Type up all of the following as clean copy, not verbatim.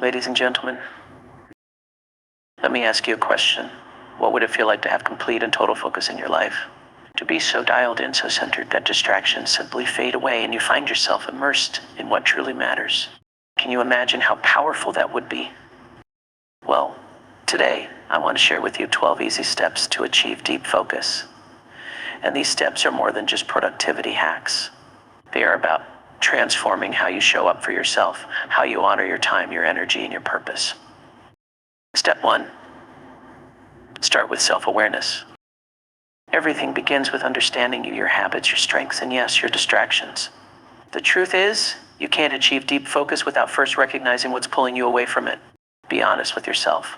Ladies and gentlemen, let me ask you a question. What would it feel like to have complete and total focus in your life? To be so dialed in, so centered that distractions simply fade away and you find yourself immersed in what truly matters. Can you imagine how powerful that would be? Well, today I want to share with you 12 easy steps to achieve deep focus. And these steps are more than just productivity hacks. They are about transforming how you show up for yourself, how you honor your time, your energy, and your purpose. Step 1. Start with self-awareness. Everything begins with understanding your habits, your strengths, and yes, your distractions. The truth is, you can't achieve deep focus without first recognizing what's pulling you away from it. Be honest with yourself.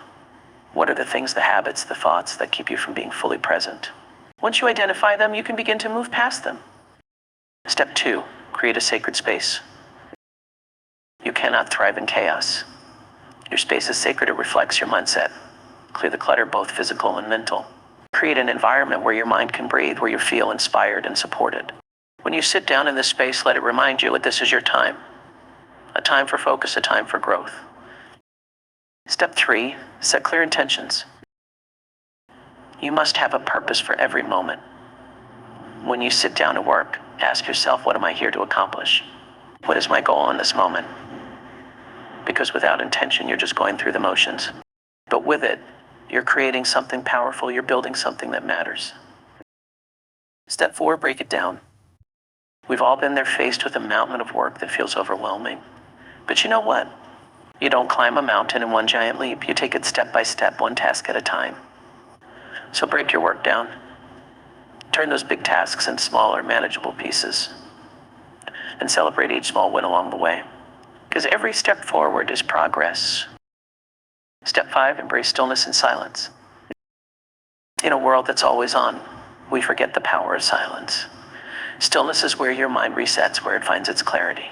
What are the things, the habits, the thoughts that keep you from being fully present? Once you identify them, you can begin to move past them. Step 2. Create a sacred space. You cannot thrive in chaos. Your space is sacred. It reflects your mindset. Clear the clutter, both physical and mental. Create an environment where your mind can breathe, where you feel inspired and supported. When you sit down in this space, let it remind you that this is your time. A time for focus, a time for growth. Step 3, set clear intentions. You must have a purpose for every moment. When you sit down to work, ask yourself, what am I here to accomplish? What is my goal in this moment? Because without intention, you're just going through the motions. But with it, you're creating something powerful. You're building something that matters. Step 4, break it down. We've all been there faced with a mountain of work that feels overwhelming. But you know what? You don't climb a mountain in one giant leap. You take it step by step, one task at a time. So break your work down. Turn those big tasks into smaller, manageable pieces. And celebrate each small win along the way. Because every step forward is progress. Step 5, embrace stillness and silence. In a world that's always on, we forget the power of silence. Stillness is where your mind resets, where it finds its clarity.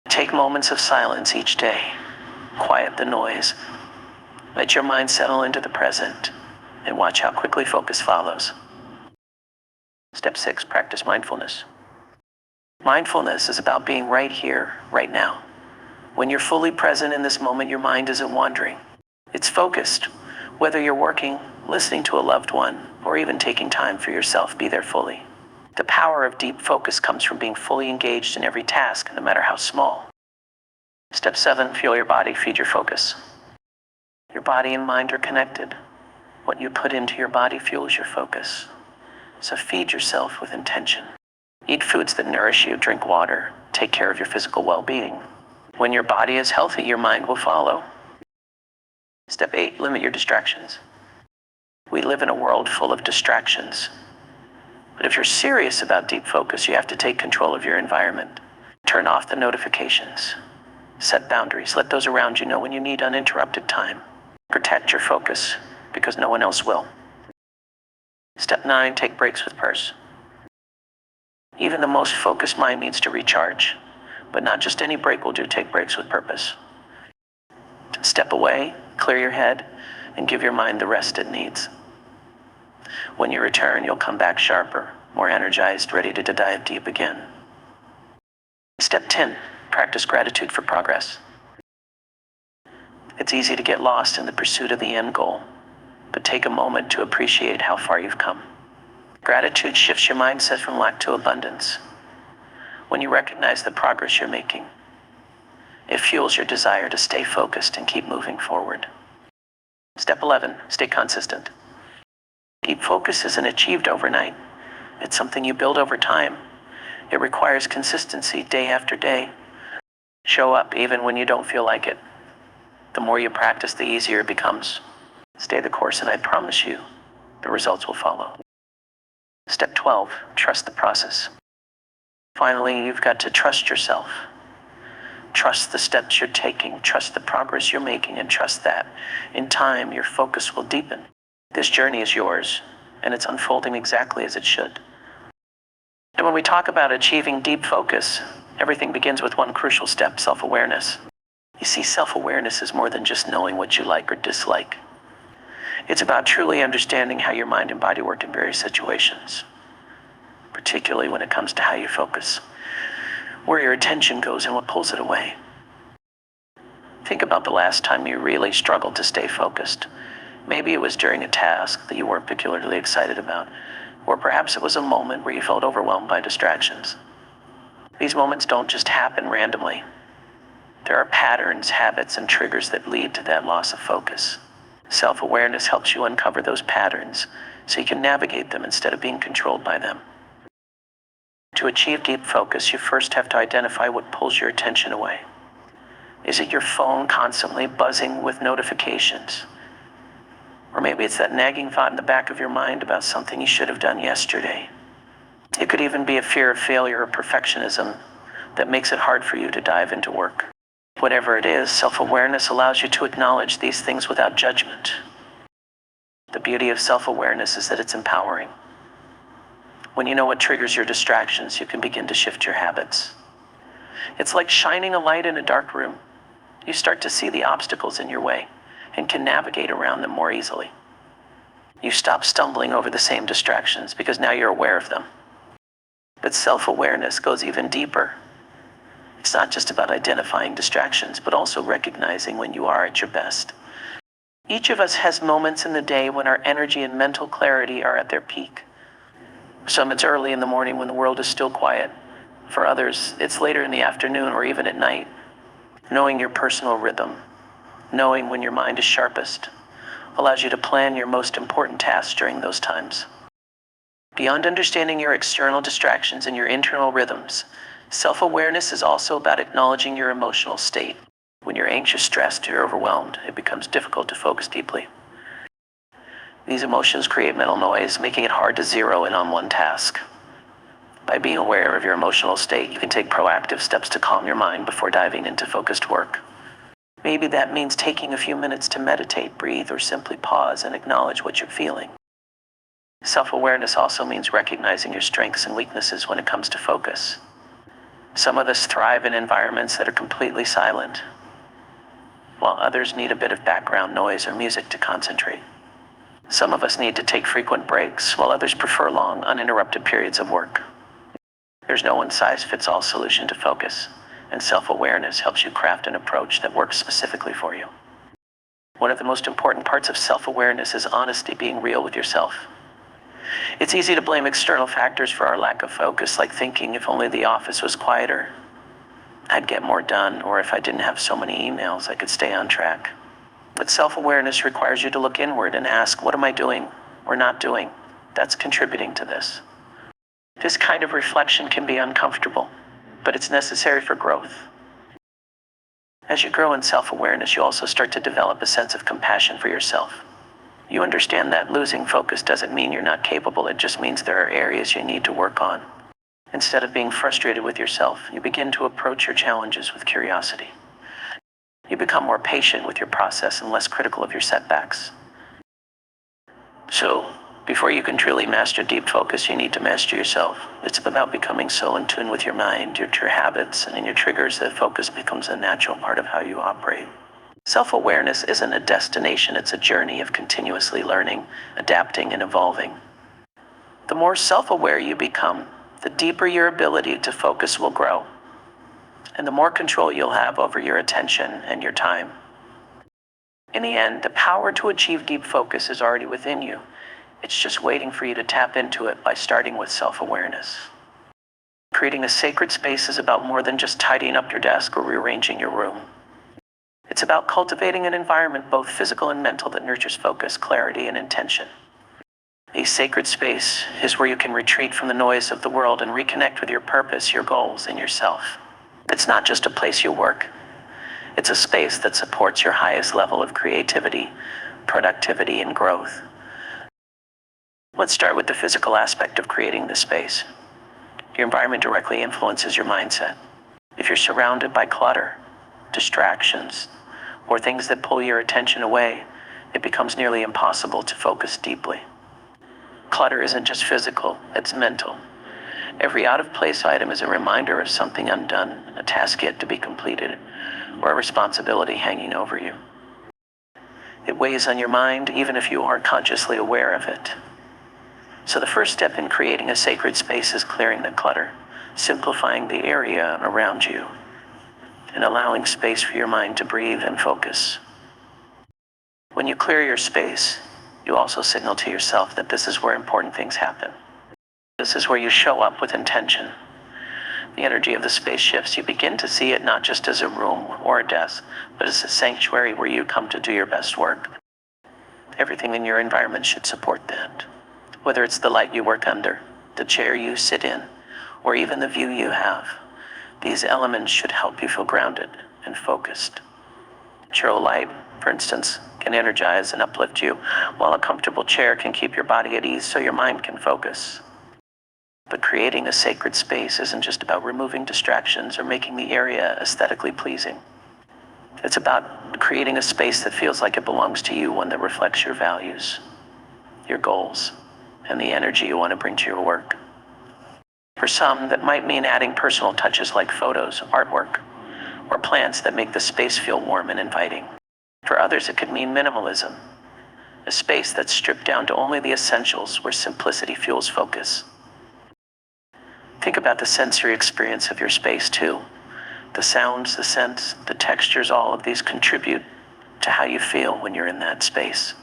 Take moments of silence each day. Quiet the noise. Let your mind settle into the present and watch how quickly focus follows. Step 6, practice mindfulness. Mindfulness is about being right here, right now. When you're fully present in this moment, your mind isn't wandering. It's focused. Whether you're working, listening to a loved one, or even taking time for yourself, be there fully. The power of deep focus comes from being fully engaged in every task, no matter how small. Step 7, fuel your body, feed your focus. Your body and mind are connected. What you put into your body fuels your focus. So feed yourself with intention. Eat foods that nourish you, drink water, take care of your physical well-being. When your body is healthy, your mind will follow. Step 8, limit your distractions. We live in a world full of distractions. But if you're serious about deep focus, you have to take control of your environment. Turn off the notifications. Set boundaries. Let those around you know when you need uninterrupted time. Protect your focus, because no one else will. Step 9, take breaks with purpose. Even the most focused mind needs to recharge. But not just any break will do. Take breaks with purpose. Step away, clear your head, and give your mind the rest it needs. When you return, you'll come back sharper, more energized, ready to dive deep again. Step 10, practice gratitude for progress. It's easy to get lost in the pursuit of the end goal, but take a moment to appreciate how far you've come. Gratitude shifts your mindset from lack to abundance. When you recognize the progress you're making, it fuels your desire to stay focused and keep moving forward. Step 11, stay consistent. Deep focus isn't achieved overnight. It's something you build over time. It requires consistency day after day. Show up even when you don't feel like it. The more you practice, the easier it becomes. Stay the course, and I promise you, the results will follow. Step 12, trust the process. Finally, you've got to trust yourself. Trust the steps you're taking, trust the progress you're making, and trust that in time your focus will deepen. This journey is yours, and it's unfolding exactly as it should. And when we talk about achieving deep focus, everything begins with one crucial step, self-awareness. You see, self-awareness is more than just knowing what you like or dislike. It's about truly understanding how your mind and body work in various situations, particularly when it comes to how you focus, where your attention goes and what pulls it away. Think about the last time you really struggled to stay focused. Maybe it was during a task that you weren't particularly excited about, or perhaps it was a moment where you felt overwhelmed by distractions. These moments don't just happen randomly. There are patterns, habits, and triggers that lead to that loss of focus. Self-awareness helps you uncover those patterns so you can navigate them instead of being controlled by them. To achieve deep focus, you first have to identify what pulls your attention away. Is it your phone constantly buzzing with notifications? Or maybe it's that nagging thought in the back of your mind about something you should have done yesterday. It could even be a fear of failure or perfectionism that makes it hard for you to dive into work. Whatever it is, self-awareness allows you to acknowledge these things without judgment. The beauty of self-awareness is that it's empowering. When you know what triggers your distractions, you can begin to shift your habits. It's like shining a light in a dark room. You start to see the obstacles in your way and can navigate around them more easily. You stop stumbling over the same distractions because now you're aware of them. But self-awareness goes even deeper. It's not just about identifying distractions, but also recognizing when you are at your best. Each of us has moments in the day when our energy and mental clarity are at their peak. For some, it's early in the morning when the world is still quiet. For others, it's later in the afternoon or even at night. Knowing your personal rhythm, knowing when your mind is sharpest, allows you to plan your most important tasks during those times. Beyond understanding your external distractions and your internal rhythms, self-awareness is also about acknowledging your emotional state. When you're anxious, stressed, or overwhelmed, it becomes difficult to focus deeply. These emotions create mental noise, making it hard to zero in on one task. By being aware of your emotional state, you can take proactive steps to calm your mind before diving into focused work. Maybe that means taking a few minutes to meditate, breathe, or simply pause and acknowledge what you're feeling. Self-awareness also means recognizing your strengths and weaknesses when it comes to focus. Some of us thrive in environments that are completely silent, while others need a bit of background noise or music to concentrate. Some of us need to take frequent breaks, while others prefer long, uninterrupted periods of work. There's no one-size-fits-all solution to focus, and self-awareness helps you craft an approach that works specifically for you. One of the most important parts of self-awareness is honesty, being real with yourself. It's easy to blame external factors for our lack of focus, like thinking if only the office was quieter, I'd get more done, or if I didn't have so many emails, I could stay on track. But self-awareness requires you to look inward and ask, what am I doing or not doing that's contributing to this? This kind of reflection can be uncomfortable, but it's necessary for growth. As you grow in self-awareness, you also start to develop a sense of compassion for yourself. You understand that losing focus doesn't mean you're not capable, it just means there are areas you need to work on. Instead of being frustrated with yourself, you begin to approach your challenges with curiosity. You become more patient with your process and less critical of your setbacks. So, before you can truly master deep focus, you need to master yourself. It's about becoming so in tune with your mind, your habits, and your triggers that focus becomes a natural part of how you operate. Self-awareness isn't a destination, it's a journey of continuously learning, adapting, and evolving. The more self-aware you become, the deeper your ability to focus will grow, and the more control you'll have over your attention and your time. In the end, the power to achieve deep focus is already within you. It's just waiting for you to tap into it by starting with self-awareness. Creating a sacred space is about more than just tidying up your desk or rearranging your room. It's about cultivating an environment, both physical and mental, that nurtures focus, clarity, and intention. A sacred space is where you can retreat from the noise of the world and reconnect with your purpose, your goals, and yourself. It's not just a place you work. It's a space that supports your highest level of creativity, productivity, and growth. Let's start with the physical aspect of creating this space. Your environment directly influences your mindset. If you're surrounded by clutter, distractions, or things that pull your attention away, it becomes nearly impossible to focus deeply. Clutter isn't just physical, it's mental. Every out-of-place item is a reminder of something undone, a task yet to be completed, or a responsibility hanging over you. It weighs on your mind even if you aren't consciously aware of it. So the first step in creating a sacred space is clearing the clutter, simplifying the area around you. and allowing space for your mind to breathe and focus. When you clear your space, you also signal to yourself that this is where important things happen. This is where you show up with intention. The energy of the space shifts. You begin to see it not just as a room or a desk, but as a sanctuary where you come to do your best work. Everything in your environment should support that. Whether it's the light you work under, the chair you sit in, or even the view you have, these elements should help you feel grounded and focused. Natural light, for instance, can energize and uplift you, while a comfortable chair can keep your body at ease so your mind can focus. But creating a sacred space isn't just about removing distractions or making the area aesthetically pleasing. It's about creating a space that feels like it belongs to you, one that reflects your values, your goals, and the energy you want to bring to your work. For some, that might mean adding personal touches like photos, artwork, or plants that make the space feel warm and inviting. For others, it could mean minimalism, a space that's stripped down to only the essentials where simplicity fuels focus. Think about the sensory experience of your space too. The sounds, the scents, the textures, all of these contribute to how you feel when you're in that space.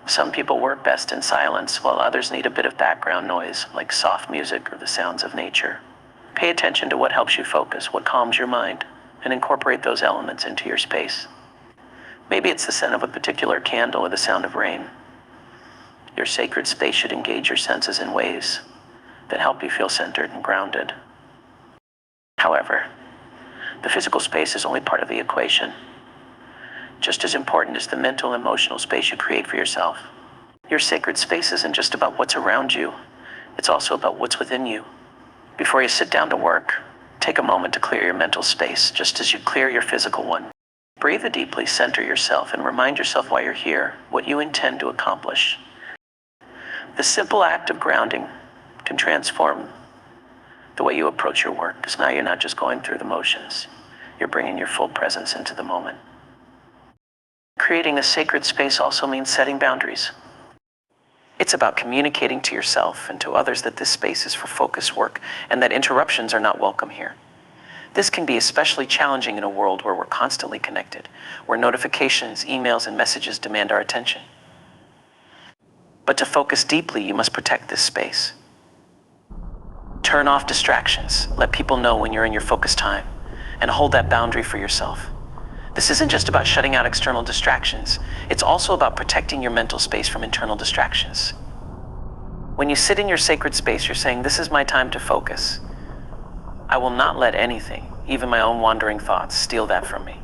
Some people work best in silence, while others need a bit of background noise, like soft music or the sounds of nature. Pay attention to what helps you focus, what calms your mind, and incorporate those elements into your space. Maybe it's the scent of a particular candle or the sound of rain. Your sacred space should engage your senses in ways that help you feel centered and grounded. However, the physical space is only part of the equation. Just as important is the mental and emotional space you create for yourself. Your sacred space isn't just about what's around you, it's also about what's within you. Before you sit down to work, take a moment to clear your mental space, just as you clear your physical one. Breathe deeply, center yourself, and remind yourself why you're here, what you intend to accomplish. The simple act of grounding can transform the way you approach your work, because now you're not just going through the motions, you're bringing your full presence into the moment. Creating a sacred space also means setting boundaries. It's about communicating to yourself and to others that this space is for focused work and that interruptions are not welcome here. This can be especially challenging in a world where we're constantly connected, where notifications, emails, and messages demand our attention. But to focus deeply, you must protect this space. Turn off distractions, let people know when you're in your focus time, and hold that boundary for yourself. This isn't just about shutting out external distractions, it's also about protecting your mental space from internal distractions. When you sit in your sacred space, you're saying, this is my time to focus. I will not let anything, even my own wandering thoughts, steal that from me.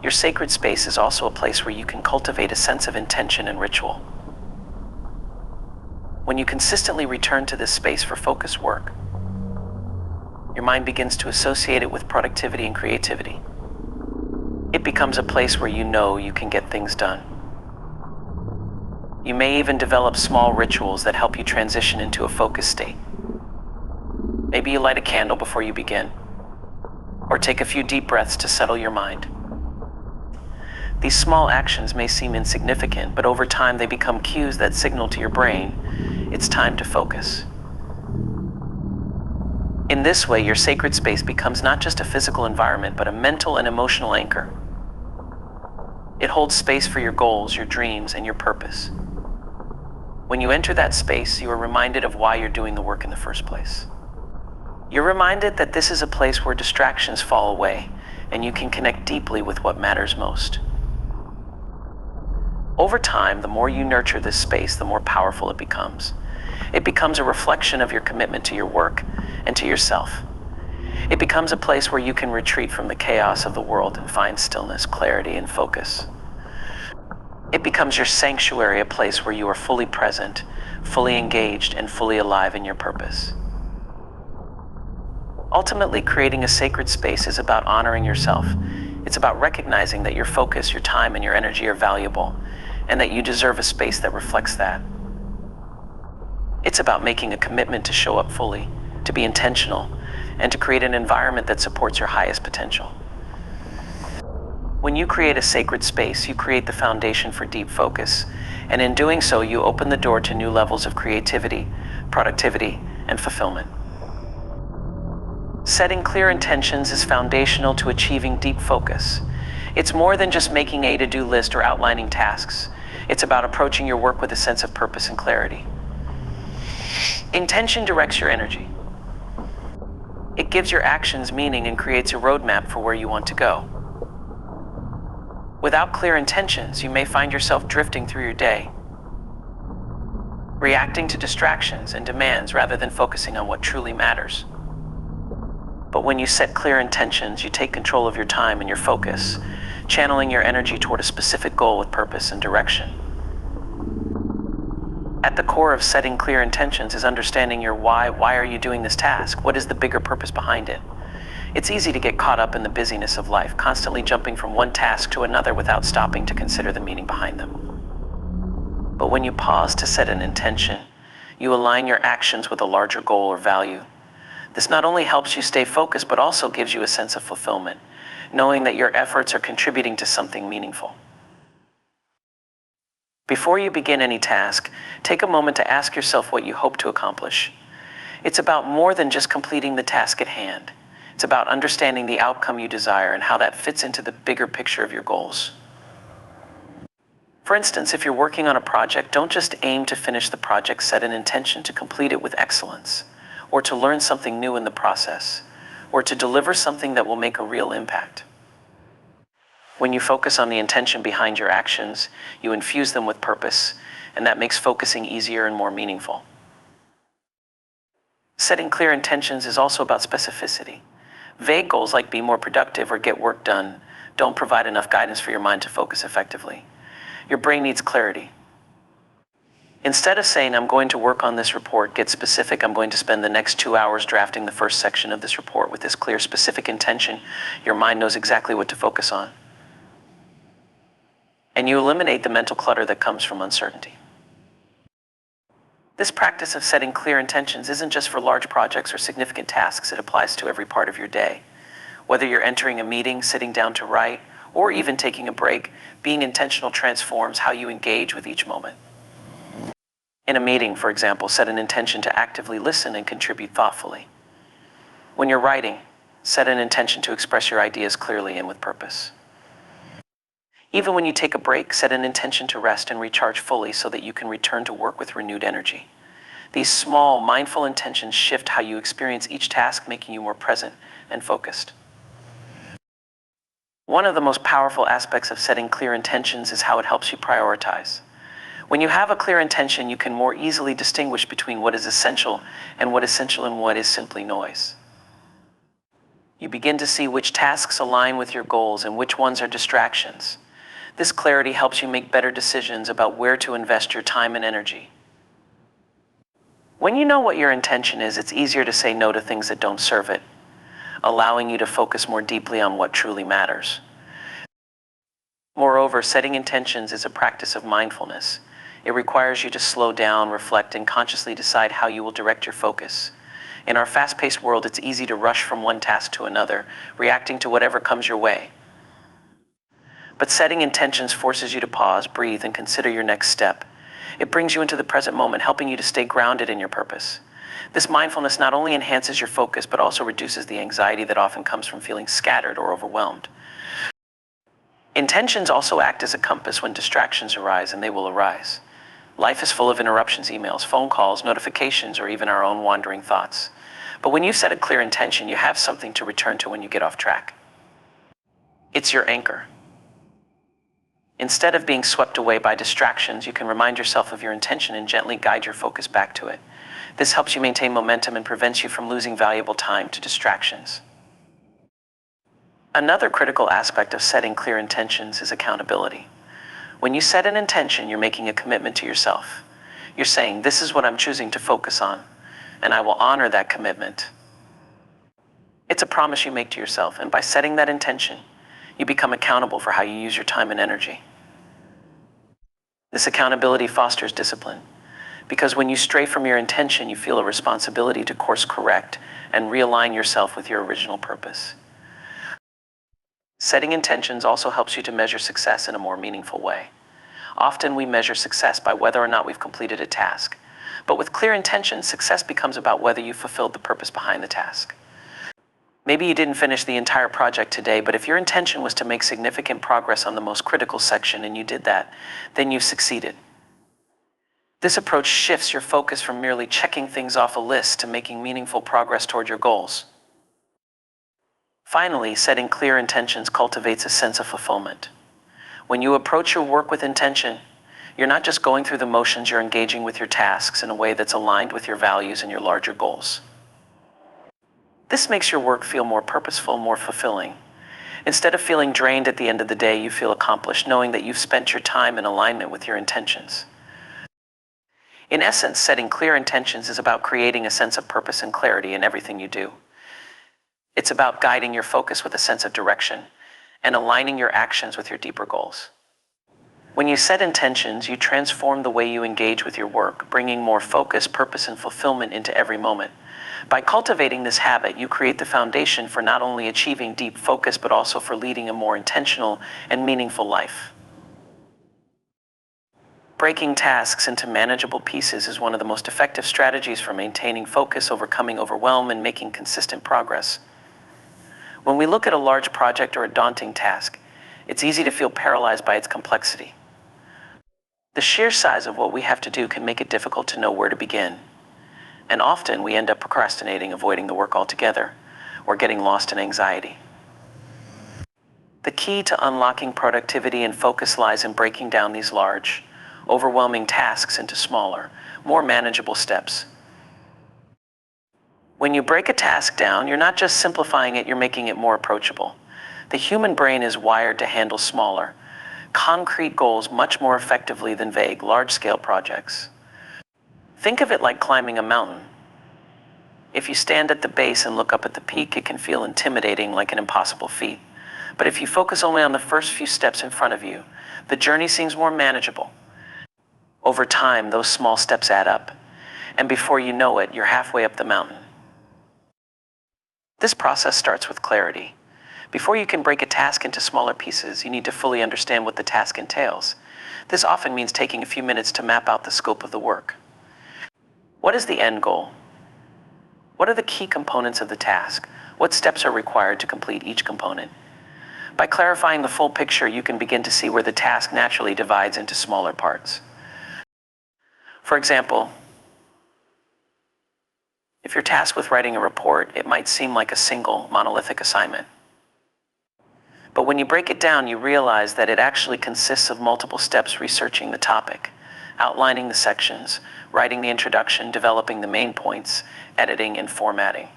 Your sacred space is also a place where you can cultivate a sense of intention and ritual. When you consistently return to this space for focused work, your mind begins to associate it with productivity and creativity. It becomes a place where you know you can get things done. You may even develop small rituals that help you transition into a focused state. Maybe you light a candle before you begin, or take a few deep breaths to settle your mind. These small actions may seem insignificant, but over time they become cues that signal to your brain, it's time to focus. In this way, your sacred space becomes not just a physical environment, but a mental and emotional anchor. It holds space for your goals, your dreams, and your purpose. When you enter that space, you are reminded of why you're doing the work in the first place. You're reminded that this is a place where distractions fall away, and you can connect deeply with what matters most. Over time, the more you nurture this space, the more powerful it becomes. It becomes a reflection of your commitment to your work and to yourself. It becomes a place where you can retreat from the chaos of the world and find stillness, clarity, and focus. It becomes your sanctuary, a place where you are fully present, fully engaged, and fully alive in your purpose. Ultimately, creating a sacred space is about honoring yourself. It's about recognizing that your focus, your time, and your energy are valuable, and that you deserve a space that reflects that. It's about making a commitment to show up fully, to be intentional, and to create an environment that supports your highest potential. When you create a sacred space, you create the foundation for deep focus, and in doing so, you open the door to new levels of creativity, productivity, and fulfillment. Setting clear intentions is foundational to achieving deep focus. It's more than just making a to-do list or outlining tasks. It's about approaching your work with a sense of purpose and clarity. Intention directs your energy. It gives your actions meaning and creates a roadmap for where you want to go. Without clear intentions, you may find yourself drifting through your day, reacting to distractions and demands rather than focusing on what truly matters. But when you set clear intentions, you take control of your time and your focus, channeling your energy toward a specific goal with purpose and direction. At the core of setting clear intentions is understanding your why. Why are you doing this task? What is the bigger purpose behind it? It's easy to get caught up in the busyness of life, constantly jumping from one task to another without stopping to consider the meaning behind them. But when you pause to set an intention, you align your actions with a larger goal or value. This not only helps you stay focused, but also gives you a sense of fulfillment, knowing that your efforts are contributing to something meaningful. Before you begin any task, take a moment to ask yourself what you hope to accomplish. It's about more than just completing the task at hand. It's about understanding the outcome you desire and how that fits into the bigger picture of your goals. For instance, if you're working on a project, don't just aim to finish the project, set an intention to complete it with excellence, or to learn something new in the process, or to deliver something that will make a real impact. When you focus on the intention behind your actions, you infuse them with purpose, and that makes focusing easier and more meaningful. Setting clear intentions is also about specificity. Vague goals like be more productive or get work done don't provide enough guidance for your mind to focus effectively. Your brain needs clarity. Instead of saying, I'm going to work on this report, get specific. I'm going to spend the next 2 hours drafting the first section of this report. With this clear, specific intention, your mind knows exactly what to focus on. And you eliminate the mental clutter that comes from uncertainty. This practice of setting clear intentions isn't just for large projects or significant tasks. It applies to every part of your day. Whether you're entering a meeting, sitting down to write, or even taking a break, being intentional transforms how you engage with each moment. In a meeting, for example, set an intention to actively listen and contribute thoughtfully. When you're writing, set an intention to express your ideas clearly and with purpose. Even when you take a break, set an intention to rest and recharge fully so that you can return to work with renewed energy. These small, mindful intentions shift how you experience each task, making you more present and focused. One of the most powerful aspects of setting clear intentions is how it helps you prioritize. When you have a clear intention, you can more easily distinguish between what is essential and what is simply noise. You begin to see which tasks align with your goals and which ones are distractions. This clarity helps you make better decisions about where to invest your time and energy. When you know what your intention is, it's easier to say no to things that don't serve it, allowing you to focus more deeply on what truly matters. Moreover, setting intentions is a practice of mindfulness. It requires you to slow down, reflect, and consciously decide how you will direct your focus. In our fast-paced world, it's easy to rush from one task to another, reacting to whatever comes your way. But setting intentions forces you to pause, breathe, and consider your next step. It brings you into the present moment, helping you to stay grounded in your purpose. This mindfulness not only enhances your focus, but also reduces the anxiety that often comes from feeling scattered or overwhelmed. Intentions also act as a compass when distractions arise, and they will arise. Life is full of interruptions, emails, phone calls, notifications, or even our own wandering thoughts. But when you set a clear intention, you have something to return to when you get off track. It's your anchor. Instead of being swept away by distractions, you can remind yourself of your intention and gently guide your focus back to it. This helps you maintain momentum and prevents you from losing valuable time to distractions. Another critical aspect of setting clear intentions is accountability. When you set an intention, you're making a commitment to yourself. You're saying, this is what I'm choosing to focus on, and I will honor that commitment. It's a promise you make to yourself, and by setting that intention, you become accountable for how you use your time and energy. This accountability fosters discipline, because when you stray from your intention, you feel a responsibility to course correct and realign yourself with your original purpose. Setting intentions also helps you to measure success in a more meaningful way. Often we measure success by whether or not we've completed a task, but with clear intentions, success becomes about whether you fulfilled the purpose behind the task. Maybe you didn't finish the entire project today, but if your intention was to make significant progress on the most critical section and you did that, then you've succeeded. This approach shifts your focus from merely checking things off a list to making meaningful progress toward your goals. Finally, setting clear intentions cultivates a sense of fulfillment. When you approach your work with intention, you're not just going through the motions, you're engaging with your tasks in a way that's aligned with your values and your larger goals. This makes your work feel more purposeful, more fulfilling. Instead of feeling drained at the end of the day, you feel accomplished, knowing that you've spent your time in alignment with your intentions. In essence, setting clear intentions is about creating a sense of purpose and clarity in everything you do. It's about guiding your focus with a sense of direction and aligning your actions with your deeper goals. When you set intentions, you transform the way you engage with your work, bringing more focus, purpose, and fulfillment into every moment. By cultivating this habit, you create the foundation for not only achieving deep focus, but also for leading a more intentional and meaningful life. Breaking tasks into manageable pieces is one of the most effective strategies for maintaining focus, overcoming overwhelm, and making consistent progress. When we look at a large project or a daunting task, it's easy to feel paralyzed by its complexity. The sheer size of what we have to do can make it difficult to know where to begin. And often we end up procrastinating, avoiding the work altogether, or getting lost in anxiety. The key to unlocking productivity and focus lies in breaking down these large, overwhelming tasks into smaller, more manageable steps. When you break a task down, you're not just simplifying it, you're making it more approachable. The human brain is wired to handle smaller, concrete goals much more effectively than vague, large-scale projects. Think of it like climbing a mountain. If you stand at the base and look up at the peak, it can feel intimidating, like an impossible feat. But if you focus only on the first few steps in front of you, the journey seems more manageable. Over time, those small steps add up, and before you know it, you're halfway up the mountain. This process starts with clarity. Before you can break a task into smaller pieces, you need to fully understand what the task entails. This often means taking a few minutes to map out the scope of the work. What is the end goal? What are the key components of the task? What steps are required to complete each component? By clarifying the full picture, you can begin to see where the task naturally divides into smaller parts. For example, if you're tasked with writing a report, it might seem like a single, monolithic assignment. But when you break it down, you realize that it actually consists of multiple steps: researching the topic, outlining the sections, writing the introduction, developing the main points, editing, and formatting.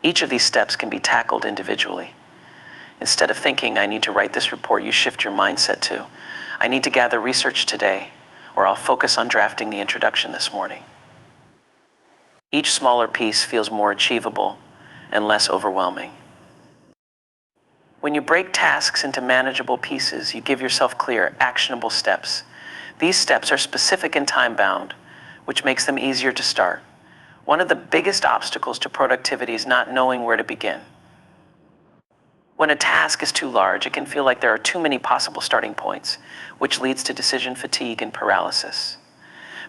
Each of these steps can be tackled individually. Instead of thinking, I need to write this report, you shift your mindset to, I need to gather research today, or I'll focus on drafting the introduction this morning. Each smaller piece feels more achievable and less overwhelming. When you break tasks into manageable pieces, you give yourself clear, actionable steps. These steps are specific and time-bound, which makes them easier to start. One of the biggest obstacles to productivity is not knowing where to begin. When a task is too large, it can feel like there are too many possible starting points, which leads to decision fatigue and paralysis.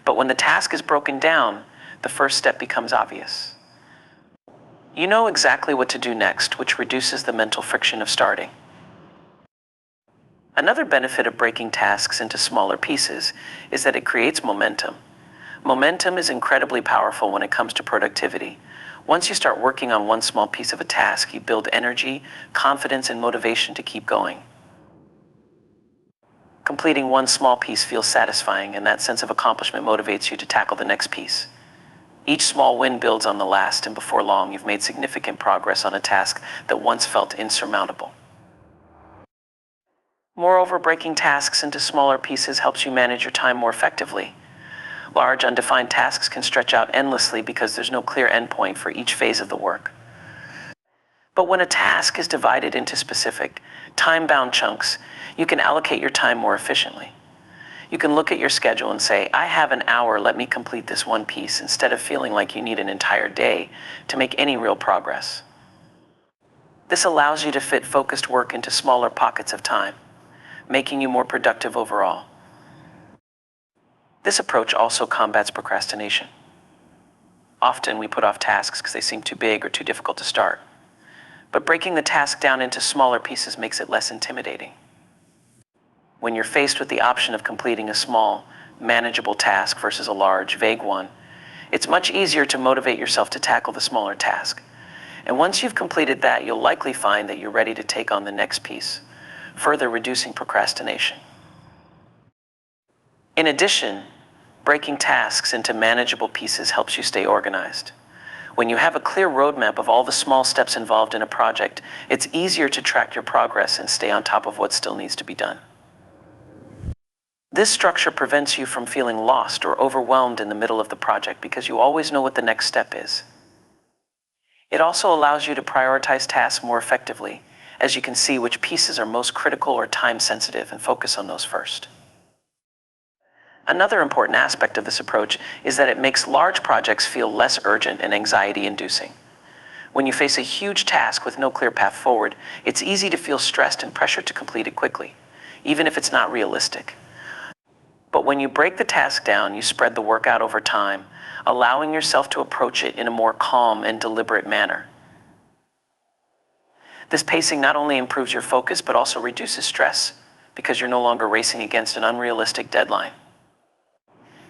But when the task is broken down, the first step becomes obvious. You know exactly what to do next, which reduces the mental friction of starting. Another benefit of breaking tasks into smaller pieces is that it creates momentum. Momentum is incredibly powerful when it comes to productivity. Once you start working on one small piece of a task, you build energy, confidence, and motivation to keep going. Completing one small piece feels satisfying, and that sense of accomplishment motivates you to tackle the next piece. Each small win builds on the last, and before long, you've made significant progress on a task that once felt insurmountable. Moreover, breaking tasks into smaller pieces helps you manage your time more effectively. Large, undefined tasks can stretch out endlessly because there's no clear endpoint for each phase of the work. But when a task is divided into specific, time-bound chunks, you can allocate your time more efficiently. You can look at your schedule and say, I have an hour, let me complete this one piece, instead of feeling like you need an entire day to make any real progress. This allows you to fit focused work into smaller pockets of time, making you more productive overall. This approach also combats procrastination. Often we put off tasks because they seem too big or too difficult to start. But breaking the task down into smaller pieces makes it less intimidating. When you're faced with the option of completing a small, manageable task versus a large, vague one, it's much easier to motivate yourself to tackle the smaller task. And once you've completed that, you'll likely find that you're ready to take on the next piece, further reducing procrastination. In addition, breaking tasks into manageable pieces helps you stay organized. When you have a clear roadmap of all the small steps involved in a project, it's easier to track your progress and stay on top of what still needs to be done. This structure prevents you from feeling lost or overwhelmed in the middle of the project because you always know what the next step is. It also allows you to prioritize tasks more effectively, as you can see which pieces are most critical or time-sensitive and focus on those first. Another important aspect of this approach is that it makes large projects feel less urgent and anxiety-inducing. When you face a huge task with no clear path forward, it's easy to feel stressed and pressured to complete it quickly, even if it's not realistic. But when you break the task down, you spread the work out over time, allowing yourself to approach it in a more calm and deliberate manner. This pacing not only improves your focus, but also reduces stress, because you're no longer racing against an unrealistic deadline.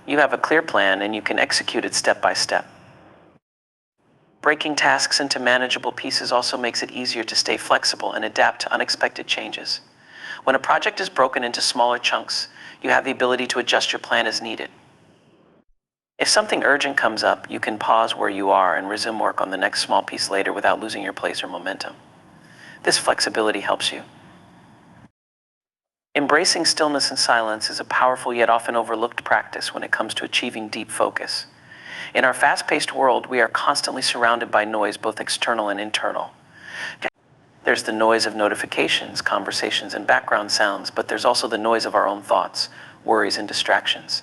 You have a clear plan and you can execute it step by step. Breaking tasks into manageable pieces also makes it easier to stay flexible and adapt to unexpected changes. When a project is broken into smaller chunks, you have the ability to adjust your plan as needed. If something urgent comes up, you can pause where you are and resume work on the next small piece later without losing your pace or momentum. This flexibility helps you. Embracing stillness and silence is a powerful yet often overlooked practice when it comes to achieving deep focus. In our fast-paced world, we are constantly surrounded by noise, both external and internal. There's the noise of notifications, conversations, and background sounds, but there's also the noise of our own thoughts, worries, and distractions.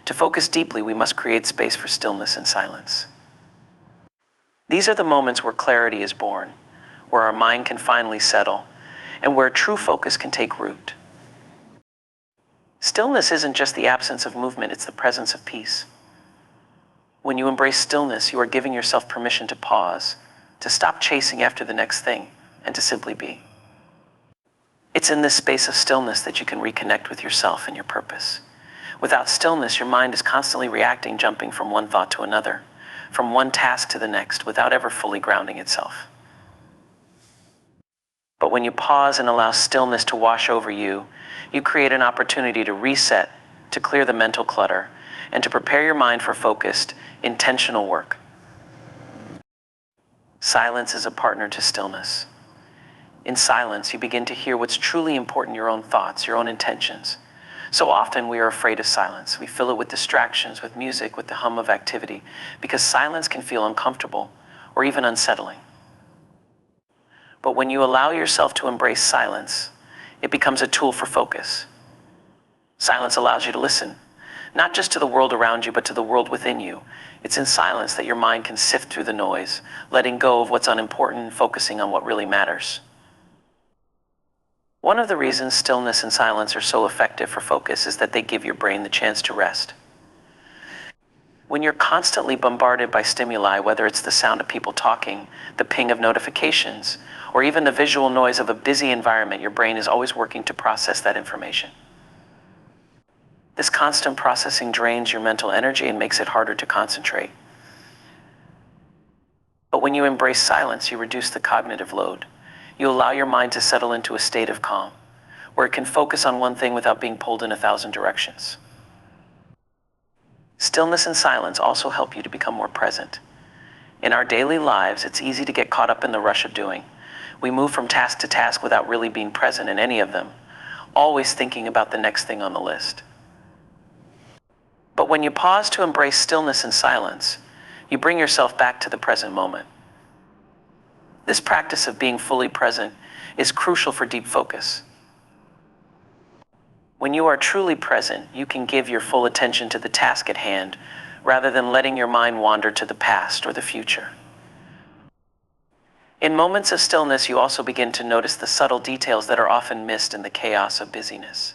To focus deeply, we must create space for stillness and silence. These are the moments where clarity is born, where our mind can finally settle, and where true focus can take root. Stillness isn't just the absence of movement, it's the presence of peace. When you embrace stillness, you are giving yourself permission to pause, to stop chasing after the next thing, and to simply be. It's in this space of stillness that you can reconnect with yourself and your purpose. Without stillness, your mind is constantly reacting, jumping from one thought to another, from one task to the next, without ever fully grounding itself. But when you pause and allow stillness to wash over you, you create an opportunity to reset, to clear the mental clutter, and to prepare your mind for focused, intentional work. Silence is a partner to stillness. In silence, you begin to hear what's truly important, your own thoughts, your own intentions. So often we are afraid of silence. We fill it with distractions, with music, with the hum of activity, because silence can feel uncomfortable or even unsettling. But when you allow yourself to embrace silence, it becomes a tool for focus. Silence allows you to listen, not just to the world around you, but to the world within you. It's in silence that your mind can sift through the noise, letting go of what's unimportant and focusing on what really matters. One of the reasons stillness and silence are so effective for focus is that they give your brain the chance to rest. When you're constantly bombarded by stimuli, whether it's the sound of people talking, the ping of notifications, or even the visual noise of a busy environment, your brain is always working to process that information. This constant processing drains your mental energy and makes it harder to concentrate. But when you embrace silence, you reduce the cognitive load. You allow your mind to settle into a state of calm, where it can focus on one thing without being pulled in 1,000 directions. Stillness and silence also help you to become more present. In our daily lives, it's easy to get caught up in the rush of doing. We move from task to task without really being present in any of them, always thinking about the next thing on the list. But when you pause to embrace stillness and silence, you bring yourself back to the present moment. This practice of being fully present is crucial for deep focus. When you are truly present, you can give your full attention to the task at hand, rather than letting your mind wander to the past or the future. In moments of stillness, you also begin to notice the subtle details that are often missed in the chaos of busyness.